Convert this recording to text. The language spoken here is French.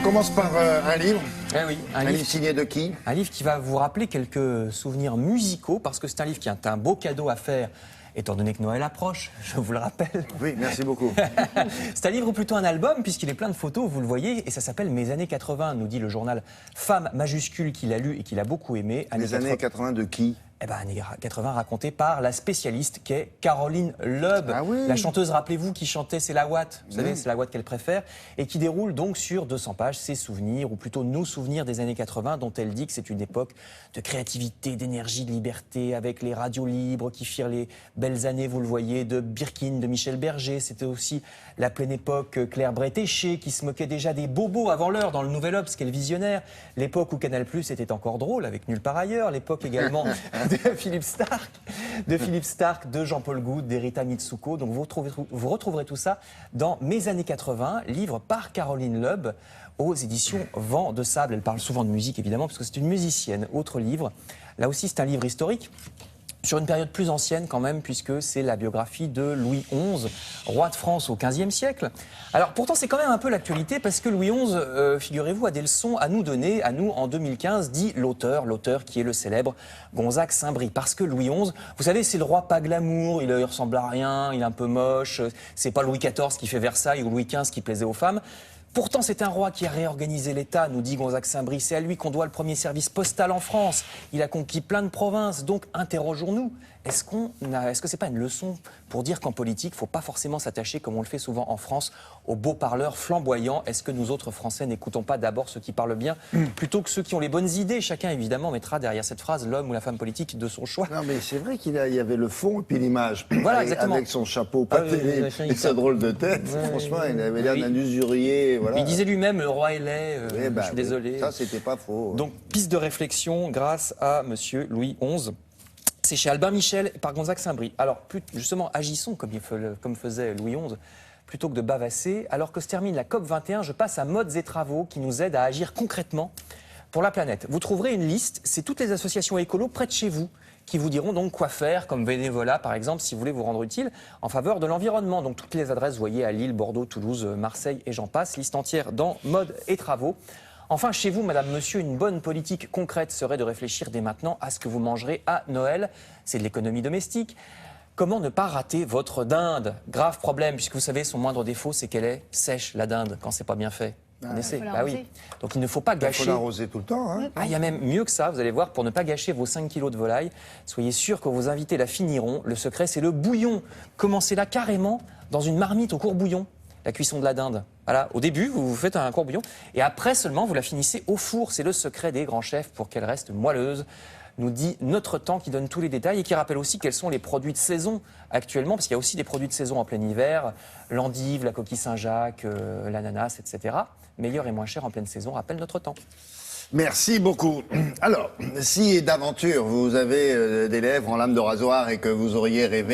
commence par un livre. Eh oui, Un livre signé de qui? Un livre qui va vous rappeler quelques souvenirs musicaux, parce que c'est un livre qui est un beau cadeau à faire, étant donné que Noël approche, je vous le rappelle. Oui, merci beaucoup. C'est un livre ou plutôt un album, puisqu'il est plein de photos, vous le voyez, et ça s'appelle Mes années 80, nous dit le journal Femme majuscule qui l'a lu et qui l'a beaucoup aimé. Les années 80 de qui? Eh ben, années 80 racontées par la spécialiste qui est Caroline Loeb, Ah oui. la chanteuse, rappelez-vous, qui chantait C'est la Watt, vous savez, c'est la Watt qu'elle préfère, et qui déroule donc sur 200 pages ses souvenirs, ou plutôt nos souvenirs des années 80, dont elle dit que c'est une époque de créativité, d'énergie, de liberté, avec les radios libres qui firent les belles années, vous le voyez, de Birkin, de Michel Berger. C'était aussi la pleine époque Claire Bretéché, qui se moquait déjà des bobos avant l'heure dans le Nouvel Obs, qu'elle visionnaire. L'époque où Canal+ était encore drôle, avec Nulle part ailleurs. L'époque également de Philippe Stark, de Jean-Paul Goude, d'Erita Mitsuko. Donc vous retrouverez tout ça dans Mes années 80, livre par Caroline Loeb aux éditions Vent de Sable. Elle parle souvent de musique évidemment parce que c'est une musicienne. Autre livre, là aussi c'est un livre historique, sur une période plus ancienne quand même, puisque c'est la biographie de Louis XI, roi de France au XVe siècle. Alors pourtant c'est quand même un peu l'actualité, parce que Louis XI, figurez-vous, a des leçons à nous donner, à nous en 2015, dit l'auteur qui est le célèbre Gonzague Saint-Brie. Parce que Louis XI, vous savez, c'est le roi pas glamour, il ressemble à rien, il est un peu moche, c'est pas Louis XIV qui fait Versailles ou Louis XV qui plaisait aux femmes. Pourtant, c'est un roi qui a réorganisé l'État, nous dit Gonzague Saint-Brie. C'est à lui qu'on doit le premier service postal en France. Il a conquis plein de provinces. Donc, interrogeons-nous. Est-ce que c'est pas une leçon pour dire qu'en politique, il ne faut pas forcément s'attacher, comme on le fait souvent en France, aux beaux parleurs flamboyants? Est-ce que nous autres Français n'écoutons pas d'abord ceux qui parlent bien, plutôt que ceux qui ont les bonnes idées? Chacun, évidemment, mettra derrière cette phrase l'homme ou la femme politique de son choix. Non, mais c'est vrai qu'il y avait le fond et puis l'image. Voilà, exactement. Avec son chapeau pâté et sa drôle de tête. Franchement, il avait l'air d'un usurier. Voilà. Il disait lui-même, le roi est laid, je suis oui, désolé. ça, c'était pas faux. Donc, piste de réflexion grâce à monsieur Louis XI. C'est chez Albin Michel par Gonzague Saint-Brie. Alors, justement, agissons comme faisait Louis XI, plutôt que de bavasser. Alors que se termine la COP21, je passe à modes et travaux qui nous aident à agir concrètement pour la planète. Vous trouverez une liste, c'est toutes les associations écolos près de chez vous qui vous diront donc quoi faire, comme bénévolat par exemple, si vous voulez vous rendre utile en faveur de l'environnement. Donc toutes les adresses, vous voyez, à Lille, Bordeaux, Toulouse, Marseille et j'en passe, liste entière dans Mode et Travaux. Enfin, chez vous, madame, monsieur, une bonne politique concrète serait de réfléchir dès maintenant à ce que vous mangerez à Noël. C'est de l'économie domestique. Comment ne pas rater votre dinde? Grave problème, puisque vous savez, son moindre défaut, c'est qu'elle est sèche, la dinde, quand c'est pas bien fait. Vous connaissez? Bah oui. Donc il ne faut pas gâcher. Il faut l'arroser tout le temps. Hein. Ah, il y a même mieux que ça, vous allez voir, pour ne pas gâcher vos 5 kilos de volaille. Soyez sûr que vos invités la finiront. Le secret, c'est le bouillon. Commencez-la carrément dans une marmite au courbouillon. La cuisson de la dinde. Voilà, au début, vous faites un courbouillon et après seulement, vous la finissez au four. C'est le secret des grands chefs pour qu'elle reste moelleuse, nous dit Notre Temps, qui donne tous les détails et qui rappelle aussi quels sont les produits de saison actuellement, parce qu'il y a aussi des produits de saison en plein hiver, l'endive, la coquille Saint-Jacques, l'ananas, etc. Meilleur et moins cher en pleine saison, rappelle Notre Temps. Merci beaucoup. Alors, si d'aventure vous avez des lèvres en lame de rasoir et que vous auriez rêvé